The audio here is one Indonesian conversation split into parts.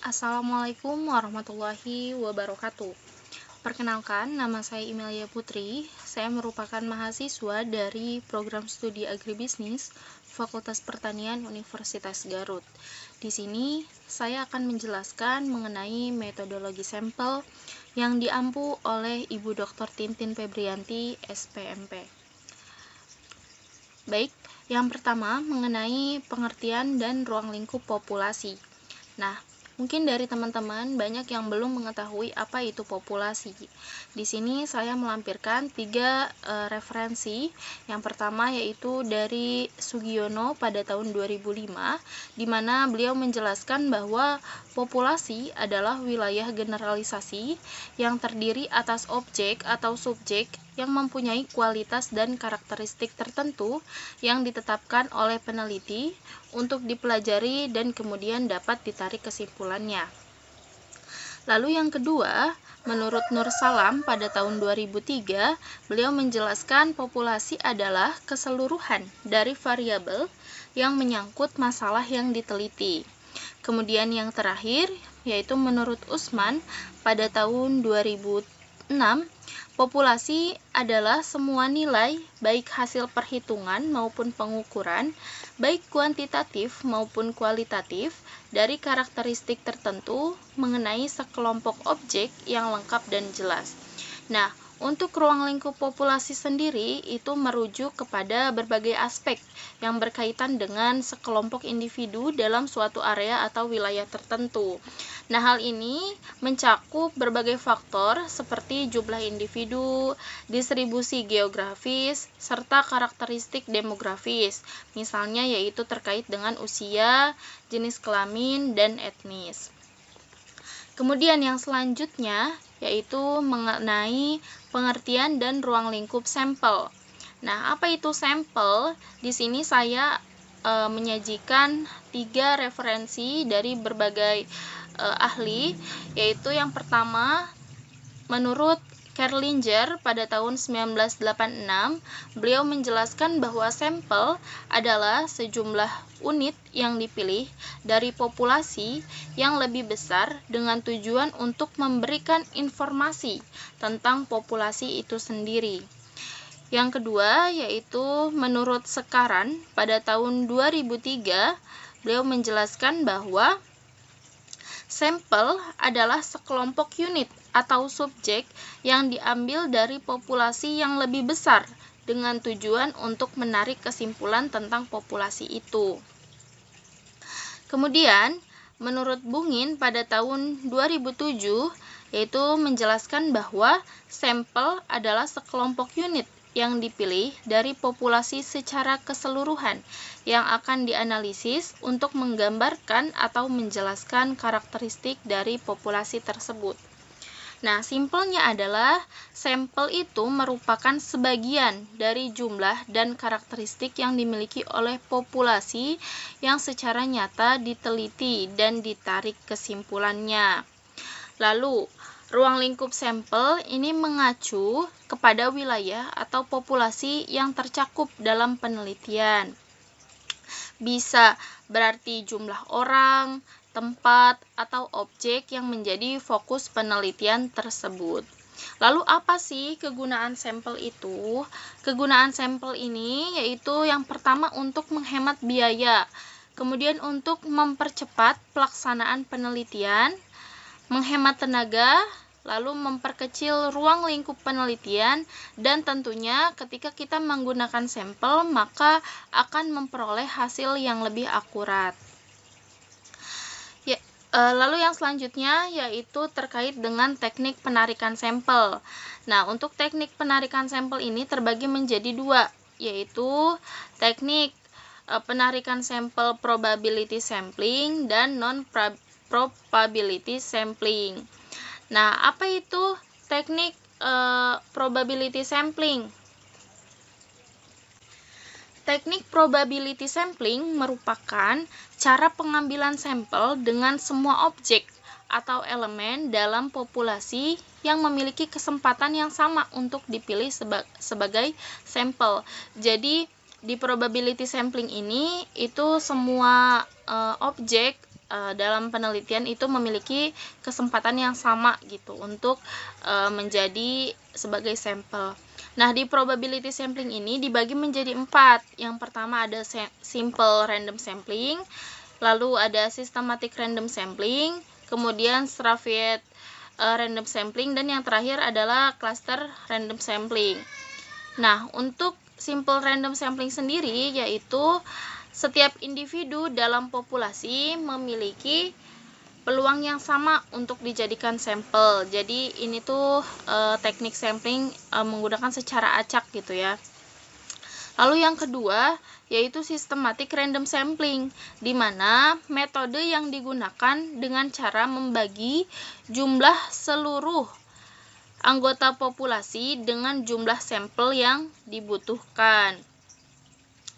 Assalamualaikum warahmatullahi wabarakatuh. Perkenalkan, nama saya Imelia Putri. Saya merupakan mahasiswa dari program studi agribisnis Fakultas Pertanian Universitas Garut. Di sini, saya akan menjelaskan mengenai metodologi sampel yang diampu oleh Ibu Dr. Tintin Febrianti, SPMP. Baik, yang pertama mengenai pengertian dan ruang lingkup populasi. Nah, mungkin dari teman-teman banyak yang belum mengetahui apa itu populasi. Di sini saya melampirkan 3 referensi. Yang pertama yaitu dari Sugiono pada tahun 2005, di mana beliau menjelaskan bahwa populasi adalah wilayah generalisasi yang terdiri atas objek atau subjek yang mempunyai kualitas dan karakteristik tertentu yang ditetapkan oleh peneliti untuk dipelajari dan kemudian dapat ditarik kesimpulannya. Lalu yang kedua, menurut Nur Salam pada tahun 2003, beliau menjelaskan populasi adalah keseluruhan dari variabel yang menyangkut masalah yang diteliti. Kemudian yang terakhir, yaitu menurut Usman pada tahun 2006, populasi adalah semua nilai, baik hasil perhitungan maupun pengukuran, baik kuantitatif maupun kualitatif, dari karakteristik tertentu mengenai sekelompok objek yang lengkap dan jelas. Nah, untuk ruang lingkup populasi sendiri itu merujuk kepada berbagai aspek yang berkaitan dengan sekelompok individu dalam suatu area atau wilayah tertentu. Nah, hal ini mencakup berbagai faktor seperti jumlah individu, distribusi geografis, serta karakteristik demografis, misalnya yaitu terkait dengan usia, jenis kelamin, dan etnis. Kemudian yang selanjutnya yaitu mengenai pengertian dan ruang lingkup sampel. Nah, apa itu sampel? Di sini saya menyajikan 3 referensi dari berbagai ahli, yaitu yang pertama menurut Kerlinger pada tahun 1986, beliau menjelaskan bahwa sampel adalah sejumlah unit yang dipilih dari populasi yang lebih besar dengan tujuan untuk memberikan informasi tentang populasi itu sendiri. Yang kedua yaitu menurut Sekaran pada tahun 2003, beliau menjelaskan bahwa sampel adalah sekelompok unit atau subjek yang diambil dari populasi yang lebih besar dengan tujuan untuk menarik kesimpulan tentang populasi itu. Kemudian, menurut Bungin pada tahun 2007, yaitu menjelaskan bahwa sampel adalah sekelompok unit yang dipilih dari populasi secara keseluruhan yang akan dianalisis untuk menggambarkan atau menjelaskan karakteristik dari populasi tersebut. Nah, simpelnya adalah sampel itu merupakan sebagian dari jumlah dan karakteristik yang dimiliki oleh populasi yang secara nyata diteliti dan ditarik kesimpulannya. Lalu, ruang lingkup sampel ini mengacu kepada wilayah atau populasi yang tercakup dalam penelitian. Bisa berarti jumlah orang, tempat, atau objek yang menjadi fokus penelitian tersebut. Lalu apa sih kegunaan sampel itu? Kegunaan sampel ini yaitu yang pertama untuk menghemat biaya, kemudian untuk mempercepat pelaksanaan penelitian, menghemat tenaga, lalu memperkecil ruang lingkup penelitian, dan tentunya ketika kita menggunakan sampel maka akan memperoleh hasil yang lebih akurat. Lalu yang selanjutnya yaitu terkait dengan teknik penarikan sampel. Nah, untuk teknik penarikan sampel ini terbagi menjadi 2, yaitu teknik penarikan sampel probability sampling dan non-probability sampling. Nah, apa itu teknik probability sampling? Teknik probability sampling merupakan cara pengambilan sampel dengan semua objek atau elemen dalam populasi yang memiliki kesempatan yang sama untuk dipilih sebagai sampel. Jadi, di probability sampling ini itu semua objek dalam penelitian itu memiliki kesempatan yang sama gitu untuk menjadi sebagai sampel. Nah, di probability sampling ini dibagi menjadi 4. Yang pertama ada simple random sampling, lalu ada systematic random sampling, kemudian stratified random sampling, dan yang terakhir adalah cluster random sampling. Nah, untuk simple random sampling sendiri yaitu setiap individu dalam populasi memiliki peluang yang sama untuk dijadikan sampel. Jadi ini tuh teknik sampling menggunakan secara acak gitu ya. Lalu yang kedua yaitu systematic random sampling, di mana metode yang digunakan dengan cara membagi jumlah seluruh anggota populasi dengan jumlah sampel yang dibutuhkan.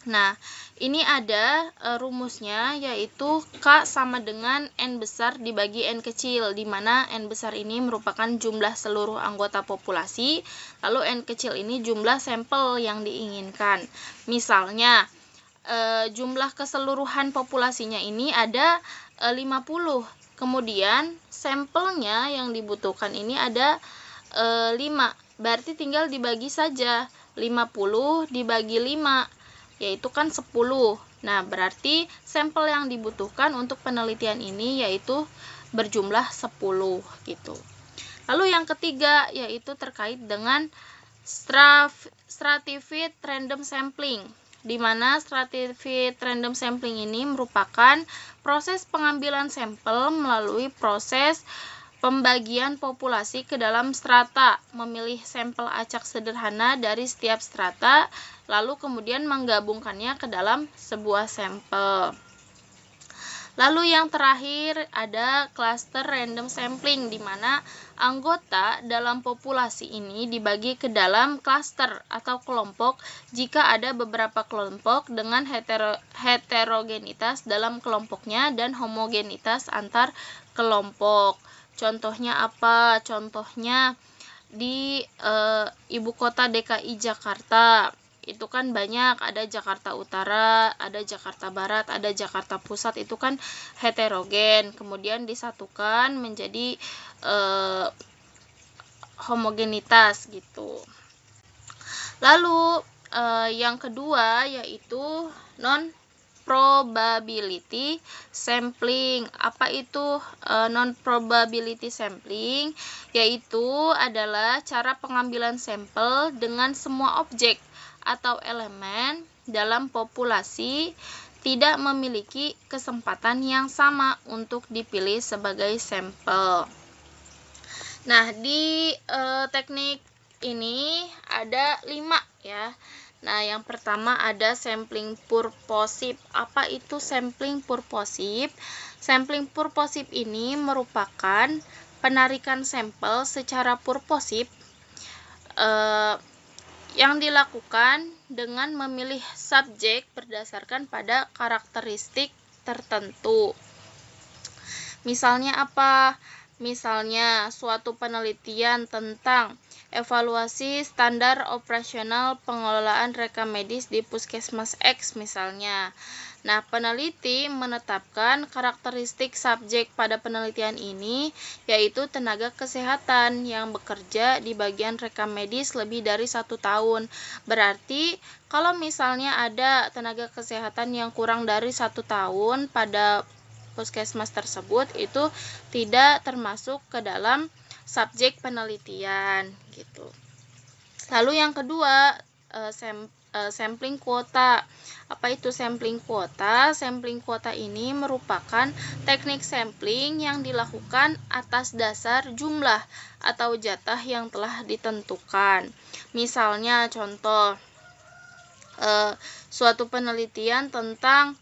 Nah, ini ada rumusnya, yaitu K sama dengan N besar dibagi N kecil, di mana N besar ini merupakan jumlah seluruh anggota populasi, lalu N kecil ini jumlah sampel yang diinginkan. Misalnya, jumlah keseluruhan populasinya ini ada 50, kemudian sampelnya yang dibutuhkan ini ada 5, berarti tinggal dibagi saja, 50 dibagi 5, yaitu kan 10. Nah, berarti sampel yang dibutuhkan untuk penelitian ini yaitu berjumlah 10 gitu. Lalu yang ketiga yaitu terkait dengan stratified random sampling, di mana stratified random sampling ini merupakan proses pengambilan sampel melalui proses pembagian populasi ke dalam strata, memilih sampel acak sederhana dari setiap strata, lalu kemudian menggabungkannya ke dalam sebuah sampel. Lalu yang terakhir ada cluster random sampling, di mana anggota dalam populasi ini dibagi ke dalam cluster atau kelompok jika ada beberapa kelompok dengan heterogenitas dalam kelompoknya dan homogenitas antar kelompok. Contohnya apa? Contohnya di ibu kota DKI Jakarta. Itu kan banyak, ada Jakarta Utara, ada Jakarta Barat, ada Jakarta Pusat, itu kan heterogen, kemudian disatukan menjadi homogenitas gitu. Lalu yang kedua yaitu non-probability sampling. Apa itu non-probability sampling? Yaitu adalah cara pengambilan sampel dengan semua objek atau elemen dalam populasi tidak memiliki kesempatan yang sama untuk dipilih sebagai sampel. Nah, di teknik ini ada 5 ya. Nah, yang pertama ada sampling purposive. Apa itu sampling purposive? Sampling purposive ini merupakan penarikan sampel secara purposive yang dilakukan dengan memilih subjek berdasarkan pada karakteristik tertentu. Misalnya apa? Misalnya suatu penelitian tentang evaluasi standar operasional pengelolaan rekam medis di Puskesmas X misalnya. Nah, peneliti menetapkan karakteristik subjek pada penelitian ini, yaitu tenaga kesehatan yang bekerja di bagian rekam medis lebih dari 1 tahun. Berarti, kalau misalnya ada tenaga kesehatan yang kurang dari 1 tahun pada puskesmas tersebut, itu tidak termasuk ke dalam subjek penelitian gitu. Lalu yang kedua, sampling kuota. Apa itu sampling kuota? Sampling kuota ini merupakan teknik sampling yang dilakukan atas dasar jumlah atau jatah yang telah ditentukan. Misalnya contoh suatu penelitian tentang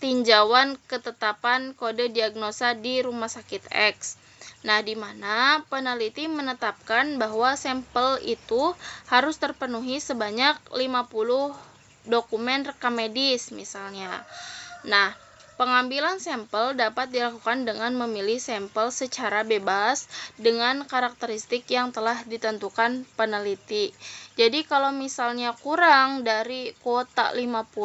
tinjauan ketetapan kode diagnosa di rumah sakit X. Nah, di mana peneliti menetapkan bahwa sampel itu harus terpenuhi sebanyak 50 dokumen rekam medis misalnya. Nah, Pengambilan sampel dapat dilakukan dengan memilih sampel secara bebas dengan karakteristik yang telah ditentukan peneliti. Jadi kalau misalnya kurang dari kuota 50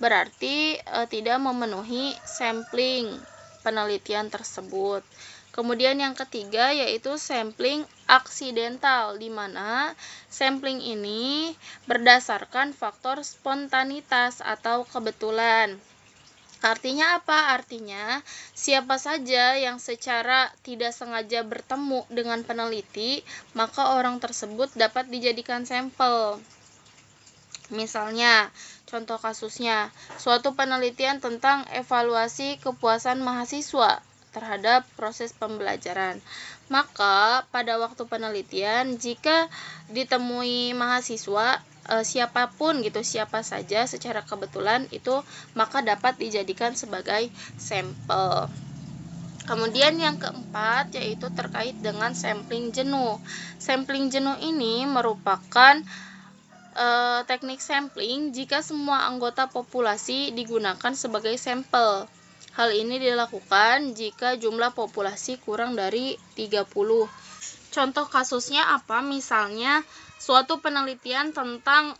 berarti tidak memenuhi sampling penelitian tersebut. Kemudian yang ketiga yaitu sampling aksidental, di mana sampling ini berdasarkan faktor spontanitas atau kebetulan. Artinya apa? Artinya siapa saja yang secara tidak sengaja bertemu dengan peneliti, maka orang tersebut dapat dijadikan sampel. Misalnya, contoh kasusnya, suatu penelitian tentang evaluasi kepuasan mahasiswa terhadap proses pembelajaran. Maka pada waktu penelitian, jika ditemui mahasiswa siapapun gitu, siapa saja secara kebetulan itu, maka dapat dijadikan sebagai sampel. Kemudian yang keempat yaitu terkait dengan sampling jenuh. Sampling jenuh ini merupakan teknik sampling jika semua anggota populasi digunakan sebagai sampel. Hal ini dilakukan jika jumlah populasi kurang dari 30. Contoh kasusnya apa? Misalnya suatu penelitian tentang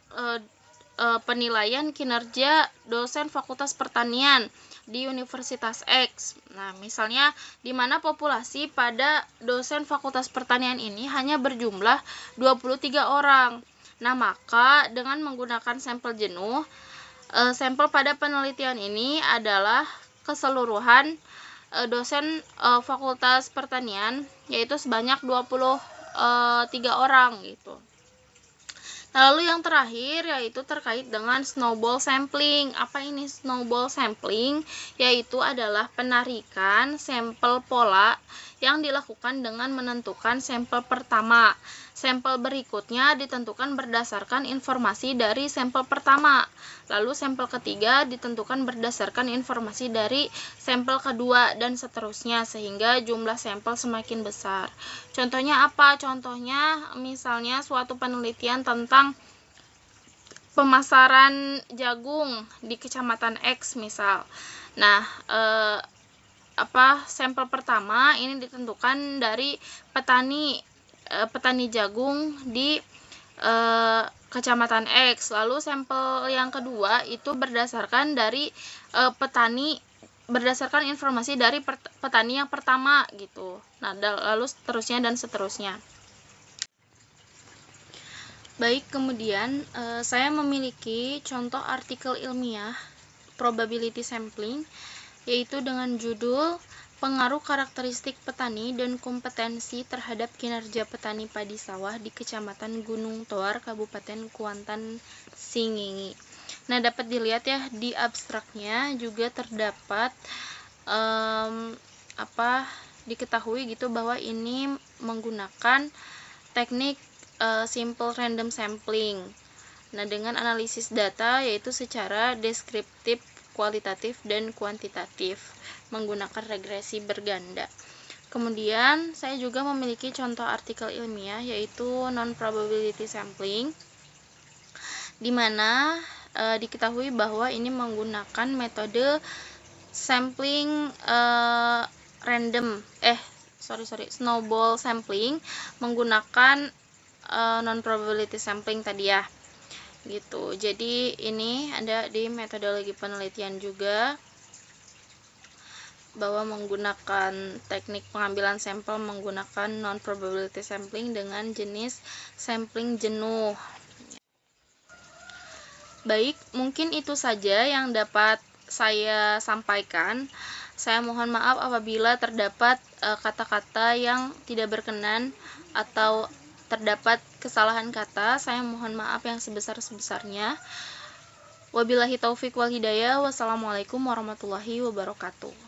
penilaian kinerja dosen Fakultas Pertanian di Universitas X. Nah, misalnya di mana populasi pada dosen Fakultas Pertanian ini hanya berjumlah 23 orang. Nah, maka dengan menggunakan sampel jenuh, sampel pada penelitian ini adalah keseluruhan dosen Fakultas Pertanian, yaitu sebanyak 23 orang gitu. Lalu yang terakhir yaitu terkait dengan snowball sampling. Apa ini snowball sampling? Yaitu adalah penarikan sampel pola yang dilakukan dengan menentukan sampel pertama. Sampel berikutnya ditentukan berdasarkan informasi dari sampel pertama. Lalu sampel ketiga ditentukan berdasarkan informasi dari sampel kedua dan seterusnya, sehingga jumlah sampel semakin besar. Contohnya apa? Contohnya misalnya suatu penelitian tentang pemasaran jagung di Kecamatan X misal. Nah, sampel pertama ini ditentukan dari petani jagung di Kecamatan X. Lalu sampel yang kedua itu berdasarkan dari berdasarkan informasi dari petani yang pertama gitu. Nah, lalu seterusnya dan seterusnya. Baik, kemudian saya memiliki contoh artikel ilmiah probability sampling, yaitu dengan judul Pengaruh Karakteristik Petani dan Kompetensi Terhadap Kinerja Petani Padi Sawah di Kecamatan Gunung Toar, Kabupaten Kuantan, Singingi. Nah, dapat dilihat ya di abstraknya juga terdapat diketahui gitu bahwa ini menggunakan teknik simple random sampling. Nah, dengan analisis data yaitu secara deskriptif, kualitatif, dan kuantitatif menggunakan regresi berganda. Kemudian saya juga memiliki contoh artikel ilmiah yaitu non-probability sampling, di mana diketahui bahwa ini menggunakan metode sampling snowball sampling menggunakan non-probability sampling tadi ya gitu. Jadi ini ada di metodologi penelitian juga bahwa menggunakan teknik pengambilan sampel menggunakan non-probability sampling dengan jenis sampling jenuh. Baik, mungkin itu saja yang dapat saya sampaikan. Saya mohon maaf apabila terdapat kata-kata yang tidak berkenan atau terdapat kesalahan kata. Saya mohon maaf yang sebesar-besarnya. Wabillahi taufik wal hidayah. Wassalamualaikum warahmatullahi wabarakatuh.